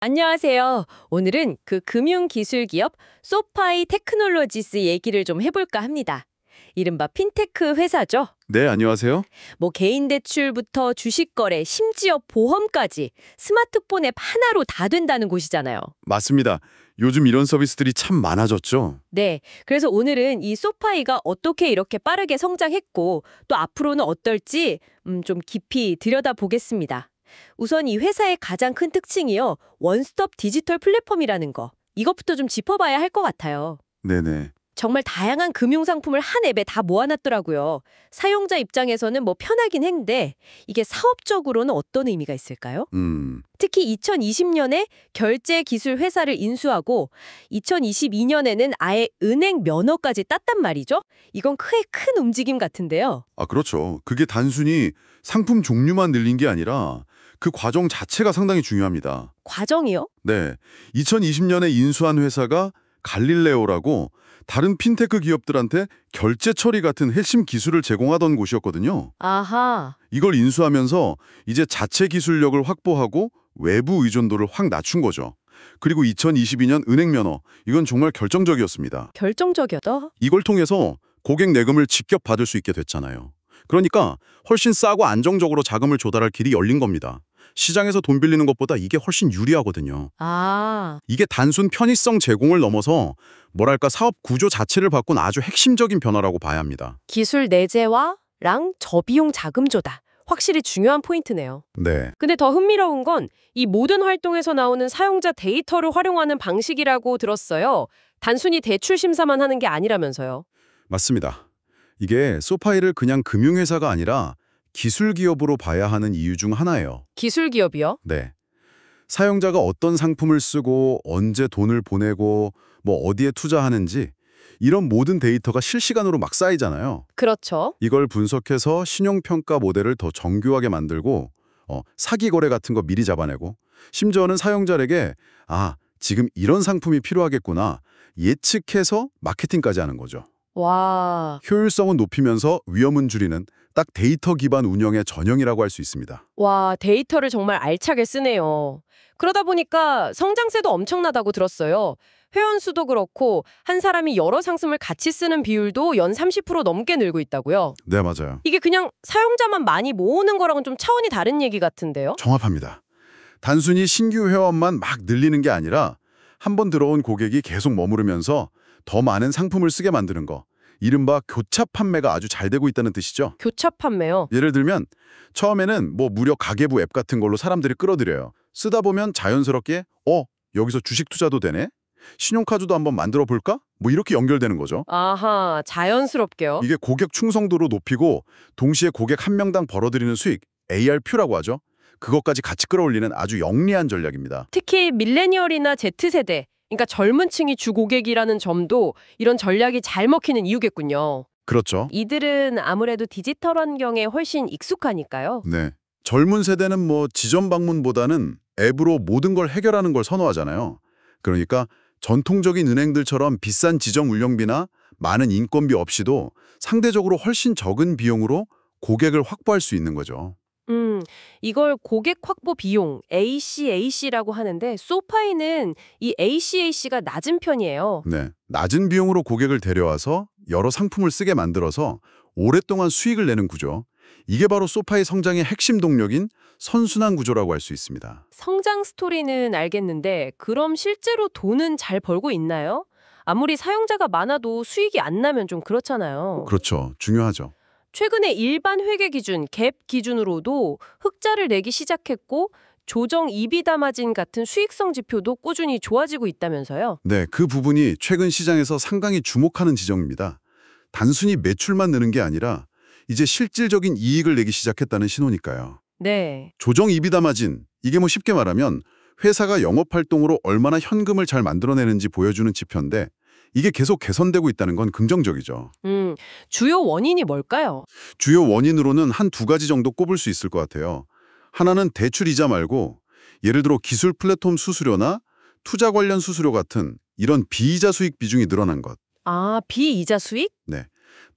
안녕하세요. 오늘은 그 금융기술기업 소파이 테크놀로지스 얘기를 좀 해볼까 합니다. 이른바 핀테크 회사죠. 네, 안녕하세요. 뭐 개인 대출부터 주식 거래, 심지어 보험까지 스마트폰 앱 하나로 다 된다는 곳이잖아요. 맞습니다. 요즘 이런 서비스들이 참 많아졌죠. 네, 그래서 오늘은 이 소파이가 어떻게 이렇게 빠르게 성장했고 또 앞으로는 어떨지 좀 깊이 들여다보겠습니다. 우선 이 회사의 가장 큰 특징이요. 원스톱 디지털 플랫폼이라는 거. 이것부터 좀 짚어봐야 할 것 같아요. 네네. 정말 다양한 금융상품을 한 앱에 다 모아놨더라고요. 사용자 입장에서는 뭐 편하긴 했는데 이게 사업적으로는 어떤 의미가 있을까요? 특히 2020년에 결제 기술 회사를 인수하고 2022년에는 아예 은행 면허까지 땄단 말이죠. 이건 큰 움직임 같은데요. 그렇죠. 그게 단순히 상품 종류만 늘린 게 아니라 그 과정 자체가 상당히 중요합니다. 과정이요? 네. 2020년에 인수한 회사가 갈릴레오라고 다른 핀테크 기업들한테 결제 처리 같은 핵심 기술을 제공하던 곳이었거든요. 아하. 이걸 인수하면서 이제 자체 기술력을 확보하고 외부 의존도를 확 낮춘 거죠. 그리고 2022년 은행 면허, 이건 정말 결정적이었습니다. 결정적이다. 이걸 통해서 고객 내금을 직접 받을 수 있게 됐잖아요. 그러니까 훨씬 싸고 안정적으로 자금을 조달할 길이 열린 겁니다. 시장에서 돈 빌리는 것보다 이게 훨씬 유리하거든요. 아. 이게 단순 편의성 제공을 넘어서 뭐랄까 사업 구조 자체를 바꾼 아주 핵심적인 변화라고 봐야 합니다. 기술 내재화랑 저비용 자금 조달. 확실히 중요한 포인트네요. 네, 근데 더 흥미로운 건 이 모든 활동에서 나오는 사용자 데이터를 활용하는 방식이라고 들었어요. 단순히 대출 심사만 하는 게 아니라면서요. 맞습니다. 이게 소파이를 그냥 금융회사가 아니라 기술 기업으로 봐야 하는 이유 중 하나예요. 기술 기업이요? 네. 사용자가 어떤 상품을 쓰고 언제 돈을 보내고 뭐 어디에 투자하는지 이런 모든 데이터가 실시간으로 막 쌓이잖아요. 그렇죠. 이걸 분석해서 신용평가 모델을 더 정교하게 만들고 사기 거래 같은 거 미리 잡아내고 심지어는 사용자에게 지금 이런 상품이 필요하겠구나 예측해서 마케팅까지 하는 거죠. 와. 효율성은 높이면서 위험은 줄이는 딱 데이터 기반 운영의 전형이라고 할 수 있습니다. 와, 데이터를 정말 알차게 쓰네요. 그러다 보니까 성장세도 엄청나다고 들었어요. 회원 수도 그렇고 한 사람이 여러 상품을 같이 쓰는 비율도 연 30% 넘게 늘고 있다고요. 네, 맞아요. 이게 그냥 사용자만 많이 모으는 거랑은 좀 차원이 다른 얘기 같은데요? 정확합니다. 단순히 신규 회원만 막 늘리는 게 아니라 한 번 들어온 고객이 계속 머무르면서 더 많은 상품을 쓰게 만드는 거. 이른바 교차 판매가 아주 잘 되고 있다는 뜻이죠. 교차 판매요. 예를 들면 처음에는 뭐 무료 가계부 앱 같은 걸로 사람들이 끌어들여요. 쓰다 보면 자연스럽게 여기서 주식 투자도 되네? 신용카드도 한번 만들어 볼까? 뭐 이렇게 연결되는 거죠. 아하, 자연스럽게요. 이게 고객 충성도를 높이고 동시에 고객 한 명당 벌어들이는 수익, ARP라고 하죠. 그것까지 같이 끌어올리는 아주 영리한 전략입니다. 특히 밀레니얼이나 Z세대, 그러니까 젊은 층이 주 고객이라는 점도 이런 전략이 잘 먹히는 이유겠군요. 그렇죠. 이들은 아무래도 디지털 환경에 훨씬 익숙하니까요. 네. 젊은 세대는 뭐 지점 방문보다는 앱으로 모든 걸 해결하는 걸 선호하잖아요. 그러니까 전통적인 은행들처럼 비싼 지점 운영비나 많은 인건비 없이도 상대적으로 훨씬 적은 비용으로 고객을 확보할 수 있는 거죠. 이걸 고객 확보 비용, ACAC라고 하는데 소파이는 이 ACAC가 낮은 편이에요. 네. 낮은 비용으로 고객을 데려와서 여러 상품을 쓰게 만들어서 오랫동안 수익을 내는 구조. 이게 바로 소파의 성장의 핵심 동력인 선순환 구조라고 할 수 있습니다. 성장 스토리는 알겠는데 그럼 실제로 돈은 잘 벌고 있나요? 아무리 사용자가 많아도 수익이 안 나면 좀 그렇잖아요. 그렇죠. 중요하죠. 최근에 일반 회계 기준, 갭 기준으로도 흑자를 내기 시작했고 조정 이비다 마진 같은 수익성 지표도 꾸준히 좋아지고 있다면서요. 네, 그 부분이 최근 시장에서 상당히 주목하는 지점입니다. 단순히 매출만 느는 게 아니라 이제 실질적인 이익을 내기 시작했다는 신호니까요. 네. 조정 이비다 마진, 이게 뭐 쉽게 말하면 회사가 영업활동으로 얼마나 현금을 잘 만들어내는지 보여주는 지표인데 이게 계속 개선되고 있다는 건 긍정적이죠. 주요 원인이 뭘까요? 주요 원인으로는 한 두 가지 정도 꼽을 수 있을 것 같아요. 하나는 대출 이자 말고 예를 들어 기술 플랫폼 수수료나 투자 관련 수수료 같은 이런 비이자 수익 비중이 늘어난 것. 아, 비이자 수익? 네.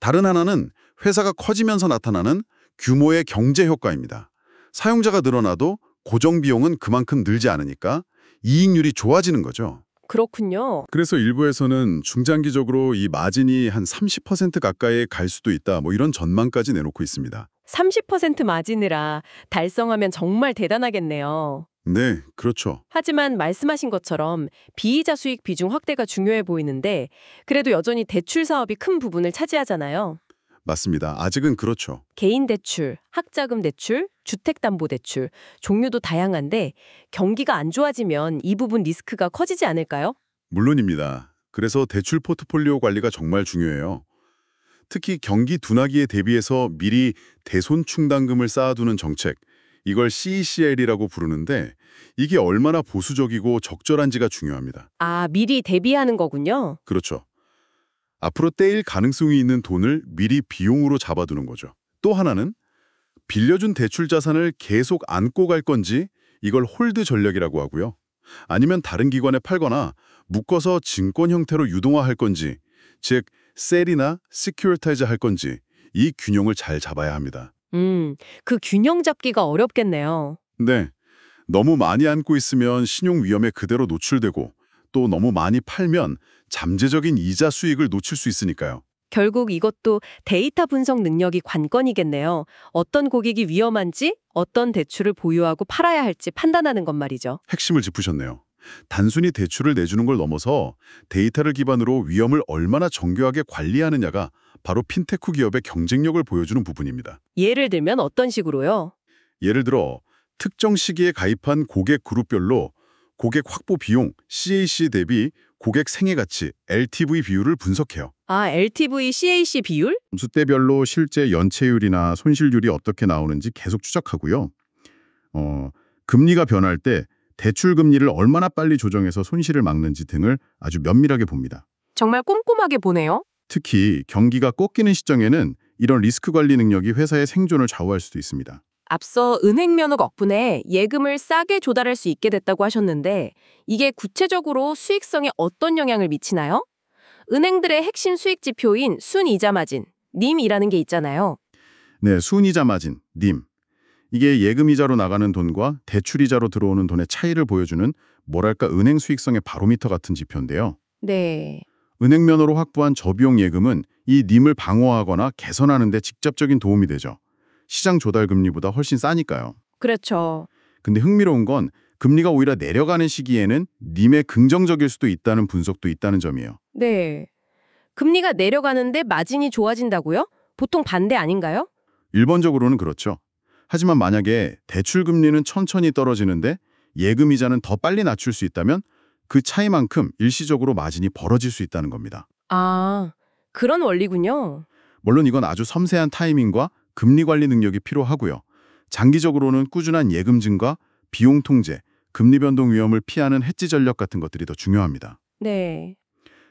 다른 하나는 회사가 커지면서 나타나는 규모의 경제 효과입니다. 사용자가 늘어나도 고정 비용은 그만큼 늘지 않으니까 이익률이 좋아지는 거죠. 그렇군요. 그래서 일부에서는 중장기적으로 이 마진이 한 30% 가까이 갈 수도 있다. 뭐 이런 전망까지 내놓고 있습니다. 30% 마진이라 달성하면 정말 대단하겠네요. 네, 그렇죠. 하지만 말씀하신 것처럼 비이자 수익 비중 확대가 중요해 보이는데 그래도 여전히 대출 사업이 큰 부분을 차지하잖아요. 맞습니다. 아직은 그렇죠. 개인 대출, 학자금 대출, 주택담보대출, 종류도 다양한데 경기가 안 좋아지면 이 부분 리스크가 커지지 않을까요? 물론입니다. 그래서 대출 포트폴리오 관리가 정말 중요해요. 특히 경기 둔화기에 대비해서 미리 대손 충당금을 쌓아두는 정책, 이걸 CECL이라고 부르는데 이게 얼마나 보수적이고 적절한지가 중요합니다. 아, 미리 대비하는 거군요. 그렇죠. 앞으로 떼일 가능성이 있는 돈을 미리 비용으로 잡아두는 거죠. 또 하나는 빌려준 대출 자산을 계속 안고 갈 건지 이걸 홀드 전략이라고 하고요. 아니면 다른 기관에 팔거나 묶어서 증권 형태로 유동화할 건지, 즉 셀이나 시큐리타이즈 할 건지 이 균형을 잘 잡아야 합니다. 그 균형 잡기가 어렵겠네요. 네, 너무 많이 안고 있으면 신용 위험에 그대로 노출되고 또 너무 많이 팔면 잠재적인 이자 수익을 놓칠 수 있으니까요. 결국 이것도 데이터 분석 능력이 관건이겠네요. 어떤 고객이 위험한지, 어떤 대출을 보유하고 팔아야 할지 판단하는 것 말이죠. 핵심을 짚으셨네요. 단순히 대출을 내주는 걸 넘어서 데이터를 기반으로 위험을 얼마나 정교하게 관리하느냐가 바로 핀테크 기업의 경쟁력을 보여주는 부분입니다. 예를 들면 어떤 식으로요? 예를 들어 특정 시기에 가입한 고객 그룹별로 고객 확보 비용, CAC 대비 고객 생애 가치, LTV 비율을 분석해요. 아, LTV, CAC 비율? 수대별로 실제 연체율이나 손실률이 어떻게 나오는지 계속 추적하고요. 금리가 변할 때 대출 금리를 얼마나 빨리 조정해서 손실을 막는지 등을 아주 면밀하게 봅니다. 정말 꼼꼼하게 보네요. 특히 경기가 꺾이는 시점에는 이런 리스크 관리 능력이 회사의 생존을 좌우할 수도 있습니다. 앞서 은행 면허 덕분에 예금을 싸게 조달할 수 있게 됐다고 하셨는데 이게 구체적으로 수익성에 어떤 영향을 미치나요? 은행들의 핵심 수익 지표인 순이자 마진, 님이라는 게 있잖아요. 네, 순이자 마진, 님. 이게 예금이자로 나가는 돈과 대출이자로 들어오는 돈의 차이를 보여주는 뭐랄까 은행 수익성의 바로미터 같은 지표인데요. 네. 은행 면허로 확보한 저비용 예금은 이 님을 방어하거나 개선하는 데 직접적인 도움이 되죠. 시장 조달 금리보다 훨씬 싸니까요. 그렇죠. 근데 흥미로운 건 금리가 오히려 내려가는 시기에는 님에 긍정적일 수도 있다는 분석도 있다는 점이에요. 네. 금리가 내려가는데 마진이 좋아진다고요? 보통 반대 아닌가요? 일반적으로는 그렇죠. 하지만 만약에 대출 금리는 천천히 떨어지는데 예금 이자는 더 빨리 낮출 수 있다면 그 차이만큼 일시적으로 마진이 벌어질 수 있다는 겁니다. 아, 그런 원리군요. 물론 이건 아주 섬세한 타이밍과 금리 관리 능력이 필요하고요. 장기적으로는 꾸준한 예금 증가, 비용 통제, 금리 변동 위험을 피하는 해지 전략 같은 것들이 더 중요합니다. 네.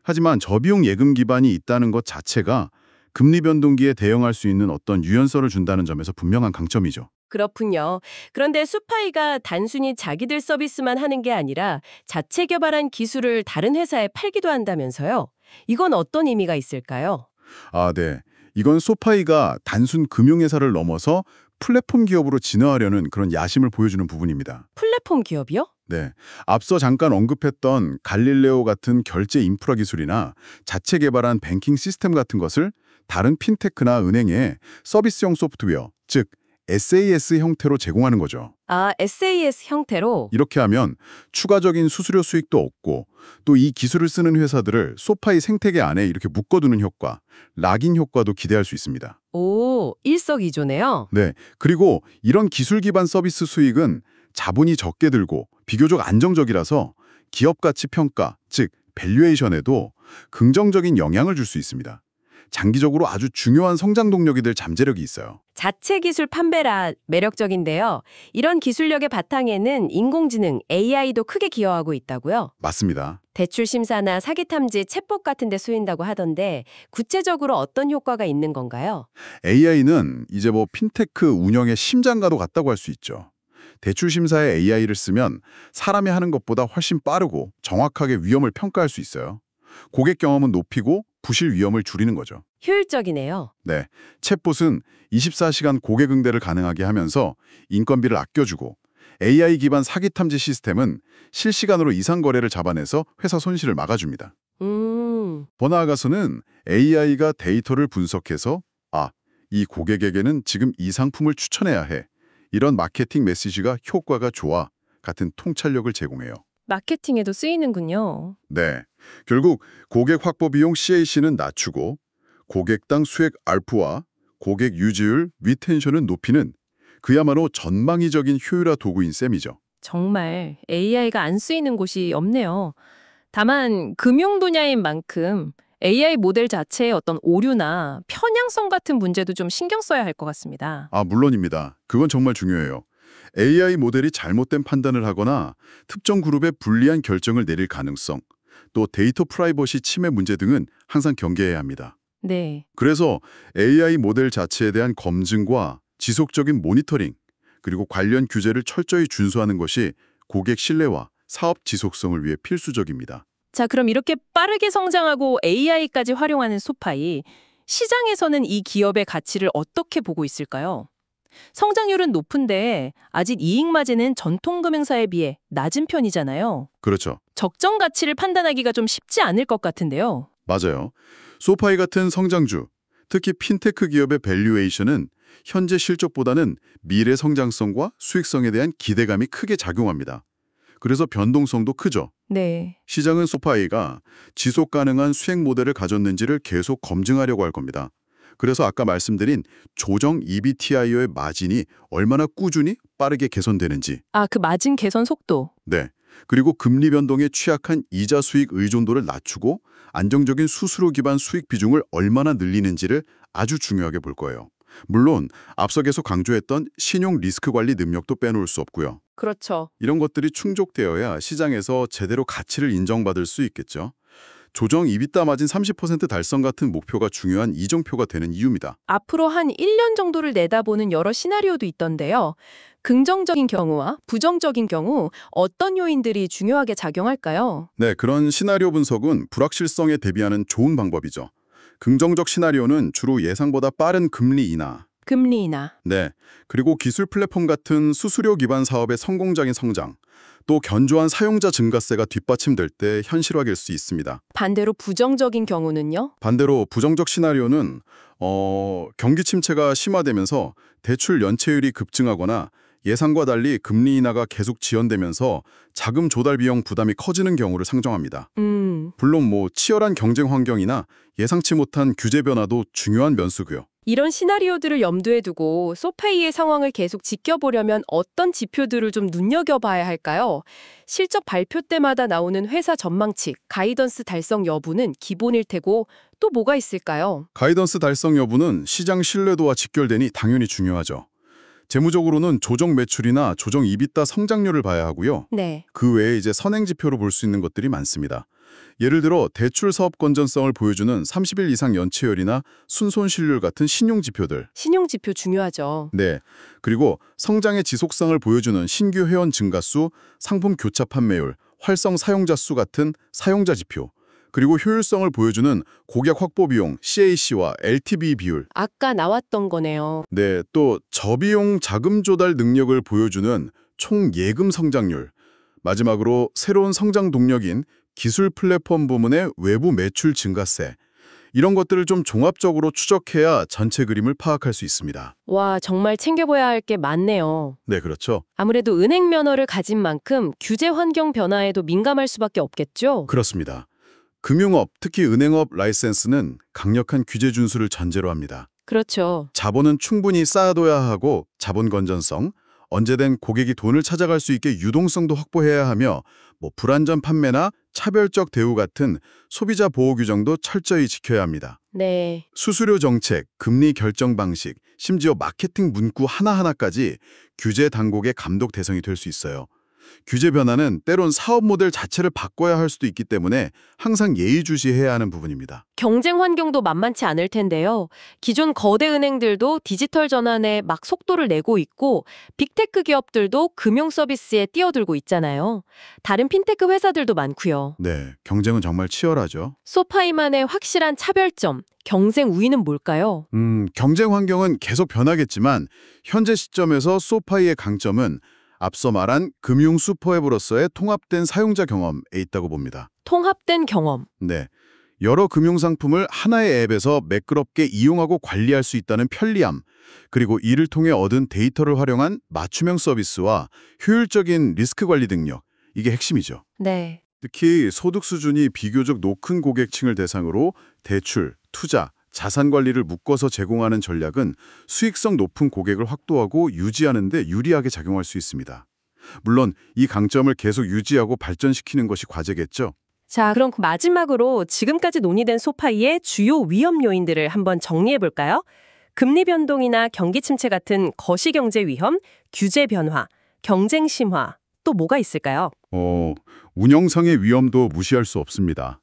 하지만 저비용 예금 기반이 있다는 것 자체가 금리 변동기에 대응할 수 있는 어떤 유연성을 준다는 점에서 분명한 강점이죠. 그렇군요. 그런데 수파이가 단순히 자기들 서비스만 하는 게 아니라 자체 개발한 기술을 다른 회사에 팔기도 한다면서요? 이건 어떤 의미가 있을까요? 아, 네. 이건 소파이가 단순 금융회사를 넘어서 플랫폼 기업으로 진화하려는 그런 야심을 보여주는 부분입니다. 플랫폼 기업이요? 네. 앞서 잠깐 언급했던 갈릴레오 같은 결제 인프라 기술이나 자체 개발한 뱅킹 시스템 같은 것을 다른 핀테크나 은행에 서비스형 소프트웨어, 즉 SaaS 형태로 제공하는 거죠. 아, SaaS 형태로? 이렇게 하면 추가적인 수수료 수익도 얻고 또 이 기술을 쓰는 회사들을 소파이 생태계 안에 이렇게 묶어두는 효과, 락인 효과도 기대할 수 있습니다. 오, 일석이조네요. 네, 그리고 이런 기술 기반 서비스 수익은 자본이 적게 들고 비교적 안정적이라서 기업 가치 평가, 즉 밸류에이션에도 긍정적인 영향을 줄 수 있습니다. 장기적으로 아주 중요한 성장 동력이 될 잠재력이 있어요. 자체 기술 판매라 매력적인데요. 이런 기술력의 바탕에는 인공지능, AI도 크게 기여하고 있다고요? 맞습니다. 대출 심사나 사기 탐지, 챗봇 같은 데 쓰인다고 하던데 구체적으로 어떤 효과가 있는 건가요? AI는 이제 뭐 핀테크 운영의 심장과도 같다고 할 수 있죠. 대출 심사에 AI를 쓰면 사람이 하는 것보다 훨씬 빠르고 정확하게 위험을 평가할 수 있어요. 고객 경험은 높이고 부실 위험을 줄이는 거죠. 효율적이네요. 네, 챗봇은 24시간 고객 응대를 가능하게 하면서 인건비를 아껴주고 AI 기반 사기 탐지 시스템은 실시간으로 이상 거래를 잡아내서 회사 손실을 막아줍니다. 더 나아가서는 AI가 데이터를 분석해서 이 고객에게는 지금 이 상품을 추천해야 해. 이런 마케팅 메시지가 효과가 좋아. 같은 통찰력을 제공해요. 마케팅에도 쓰이는군요. 네. 결국 고객 확보 비용 CAC는 낮추고 고객당 수익 ARPU와 고객 유지율, 리텐션을 높이는 그야말로 전망이적인 효율화 도구인 셈이죠. 정말 AI가 안 쓰이는 곳이 없네요. 다만 금융 분야인 만큼 AI 모델 자체의 어떤 오류나 편향성 같은 문제도 좀 신경 써야 할 것 같습니다. 물론입니다. 그건 정말 중요해요. AI 모델이 잘못된 판단을 하거나 특정 그룹에 불리한 결정을 내릴 가능성, 또 데이터 프라이버시 침해 문제 등은 항상 경계해야 합니다. 네. 그래서 AI 모델 자체에 대한 검증과 지속적인 모니터링, 그리고 관련 규제를 철저히 준수하는 것이 고객 신뢰와 사업 지속성을 위해 필수적입니다. 자, 그럼 이렇게 빠르게 성장하고 AI까지 활용하는 소파이, 시장에서는 이 기업의 가치를 어떻게 보고 있을까요? 성장률은 높은데 아직 이익 마진은 전통 금융사에 비해 낮은 편이잖아요. 그렇죠. 적정 가치를 판단하기가 좀 쉽지 않을 것 같은데요. 맞아요. 소파이 같은 성장주, 특히 핀테크 기업의 밸류에이션은 현재 실적보다는 미래 성장성과 수익성에 대한 기대감이 크게 작용합니다. 그래서 변동성도 크죠. 네. 시장은 소파이가 지속 가능한 수익 모델을 가졌는지를 계속 검증하려고 할 겁니다. 그래서 아까 말씀드린 조정 EBITIO의 마진이 얼마나 꾸준히 빠르게 개선되는지. 그 마진 개선 속도. 네. 그리고 금리 변동에 취약한 이자 수익 의존도를 낮추고 안정적인 수수료 기반 수익 비중을 얼마나 늘리는지를 아주 중요하게 볼 거예요. 물론 앞서 계속 강조했던 신용 리스크 관리 능력도 빼놓을 수 없고요. 그렇죠. 이런 것들이 충족되어야 시장에서 제대로 가치를 인정받을 수 있겠죠. 조정 EBITDA 마진 30% 달성 같은 목표가 중요한 이정표가 되는 이유입니다. 앞으로 한 1년 정도를 내다보는 여러 시나리오도 있던데요. 긍정적인 경우와 부정적인 경우 어떤 요인들이 중요하게 작용할까요? 네, 그런 시나리오 분석은 불확실성에 대비하는 좋은 방법이죠. 긍정적 시나리오는 주로 예상보다 빠른 금리 인하, 금리 인하. 네, 그리고 기술 플랫폼 같은 수수료 기반 사업의 성공적인 성장, 또 견조한 사용자 증가세가 뒷받침될 때 현실화될 수 있습니다. 반대로 부정적인 경우는요? 반대로 부정적 시나리오는 경기 침체가 심화되면서 대출 연체율이 급증하거나 예상과 달리 금리 인하가 계속 지연되면서 자금 조달 비용 부담이 커지는 경우를 상정합니다. 물론 치열한 경쟁 환경이나 예상치 못한 규제 변화도 중요한 변수고요. 이런 시나리오들을 염두에 두고 소파이의 상황을 계속 지켜보려면 어떤 지표들을 좀 눈여겨봐야 할까요? 실적 발표 때마다 나오는 회사 전망치, 가이던스 달성 여부는 기본일 테고 또 뭐가 있을까요? 가이던스 달성 여부는 시장 신뢰도와 직결되니 당연히 중요하죠. 재무적으로는 조정 매출이나 조정 EBITDA 성장률을 봐야 하고요. 네. 그 외에 이제 선행 지표로 볼 수 있는 것들이 많습니다. 예를 들어 대출 사업 건전성을 보여주는 30일 이상 연체율이나 순손실률 같은 신용 지표들. 신용 지표 중요하죠. 네. 그리고 성장의 지속성을 보여주는 신규 회원 증가 수, 상품 교차 판매율, 활성 사용자 수 같은 사용자 지표. 그리고 효율성을 보여주는 고객 확보 비용, CAC와 LTV 비율. 아까 나왔던 거네요. 네, 또 저비용 자금 조달 능력을 보여주는 총 예금 성장률. 마지막으로 새로운 성장 동력인 기술 플랫폼 부문의 외부 매출 증가세. 이런 것들을 좀 종합적으로 추적해야 전체 그림을 파악할 수 있습니다. 와, 정말 챙겨봐야 할 게 많네요. 네, 그렇죠. 아무래도 은행 면허를 가진 만큼 규제 환경 변화에도 민감할 수밖에 없겠죠? 그렇습니다. 금융업, 특히 은행업 라이센스는 강력한 규제 준수를 전제로 합니다. 그렇죠. 자본은 충분히 쌓아둬야 하고 자본 건전성, 언제든 고객이 돈을 찾아갈 수 있게 유동성도 확보해야 하며 불안전 판매나 차별적 대우 같은 소비자 보호 규정도 철저히 지켜야 합니다. 네. 수수료 정책, 금리 결정 방식, 심지어 마케팅 문구 하나하나까지 규제 당국의 감독 대상이 될 수 있어요. 규제 변화는 때론 사업 모델 자체를 바꿔야 할 수도 있기 때문에 항상 예의주시해야 하는 부분입니다. 경쟁 환경도 만만치 않을 텐데요. 기존 거대 은행들도 디지털 전환에 막 속도를 내고 있고 빅테크 기업들도 금융 서비스에 뛰어들고 있잖아요. 다른 핀테크 회사들도 많고요. 네, 경쟁은 정말 치열하죠. 소파이만의 확실한 차별점, 경쟁 우위는 뭘까요? 경쟁 환경은 계속 변하겠지만 현재 시점에서 소파이의 강점은 앞서 말한 금융 슈퍼앱으로서의 통합된 사용자 경험에 있다고 봅니다. 통합된 경험. 네. 여러 금융상품을 하나의 앱에서 매끄럽게 이용하고 관리할 수 있다는 편리함, 그리고 이를 통해 얻은 데이터를 활용한 맞춤형 서비스와 효율적인 리스크 관리 능력, 이게 핵심이죠. 네. 특히 소득 수준이 비교적 높은 고객층을 대상으로 대출, 투자, 자산 관리를 묶어서 제공하는 전략은 수익성 높은 고객을 확보하고 유지하는 데 유리하게 작용할 수 있습니다. 물론 이 강점을 계속 유지하고 발전시키는 것이 과제겠죠. 자, 그럼 마지막으로 지금까지 논의된 소파이의 주요 위험 요인들을 한번 정리해 볼까요? 금리 변동이나 경기 침체 같은 거시경제 위험, 규제 변화, 경쟁 심화, 또 뭐가 있을까요? 운영상의 위험도 무시할 수 없습니다.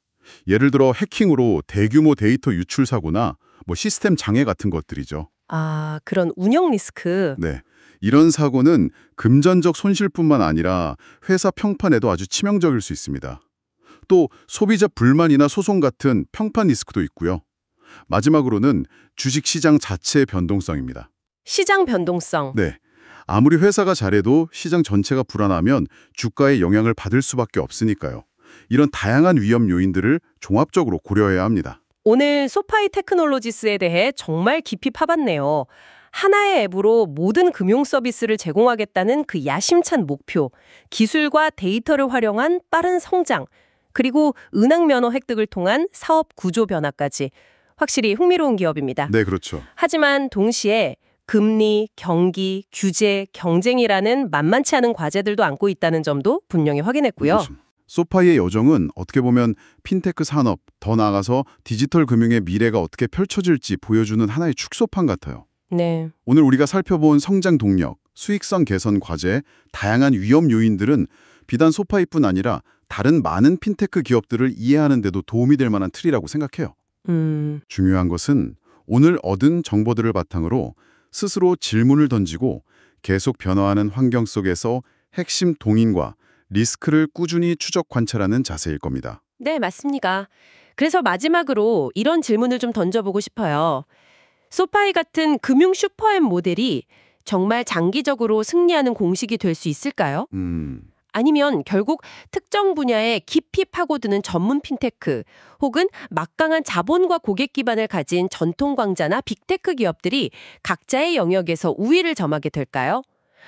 예를 들어 해킹으로 대규모 데이터 유출 사고나 시스템 장애 같은 것들이죠. 아, 그런 운영 리스크. 네. 이런 사고는 금전적 손실뿐만 아니라 회사 평판에도 아주 치명적일 수 있습니다. 또 소비자 불만이나 소송 같은 평판 리스크도 있고요. 마지막으로는 주식시장 자체의 변동성입니다. 시장 변동성. 네. 아무리 회사가 잘해도 시장 전체가 불안하면 주가에 영향을 받을 수밖에 없으니까요. 이런 다양한 위험 요인들을 종합적으로 고려해야 합니다. 오늘 소파이 테크놀로지스에 대해 정말 깊이 파봤네요. 하나의 앱으로 모든 금융 서비스를 제공하겠다는 그 야심찬 목표, 기술과 데이터를 활용한 빠른 성장, 그리고 은행 면허 획득을 통한 사업 구조 변화까지 확실히 흥미로운 기업입니다. 네, 그렇죠. 하지만 동시에 금리, 경기, 규제, 경쟁이라는 만만치 않은 과제들도 안고 있다는 점도 분명히 확인했고요. 그렇죠. 소파이의 여정은 어떻게 보면 핀테크 산업, 더 나아가서 디지털 금융의 미래가 어떻게 펼쳐질지 보여주는 하나의 축소판 같아요. 네. 오늘 우리가 살펴본 성장 동력, 수익성 개선 과제, 다양한 위험 요인들은 비단 소파이뿐 아니라 다른 많은 핀테크 기업들을 이해하는 데도 도움이 될 만한 틀이라고 생각해요. 중요한 것은 오늘 얻은 정보들을 바탕으로 스스로 질문을 던지고 계속 변화하는 환경 속에서 핵심 동인과 리스크를 꾸준히 추적 관찰하는 자세일 겁니다. 네, 맞습니다. 그래서 마지막으로 이런 질문을 좀 던져보고 싶어요. 소파이 같은 금융 슈퍼앱 모델이 정말 장기적으로 승리하는 공식이 될 수 있을까요? 아니면 결국 특정 분야에 깊이 파고드는 전문 핀테크 혹은 막강한 자본과 고객 기반을 가진 전통 광자나 빅테크 기업들이 각자의 영역에서 우위를 점하게 될까요?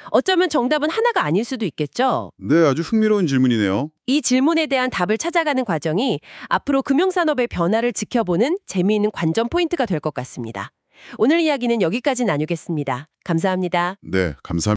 어쩌면 정답은 하나가 아닐 수도 있겠죠. 네, 아주 흥미로운 질문이네요. 이 질문에 대한 답을 찾아가는 과정이 앞으로 금융산업의 변화를 지켜보는 재미있는 관전 포인트가 될 것 같습니다. 오늘 이야기는 여기까지 나누겠습니다. 감사합니다. 네, 감사합니다.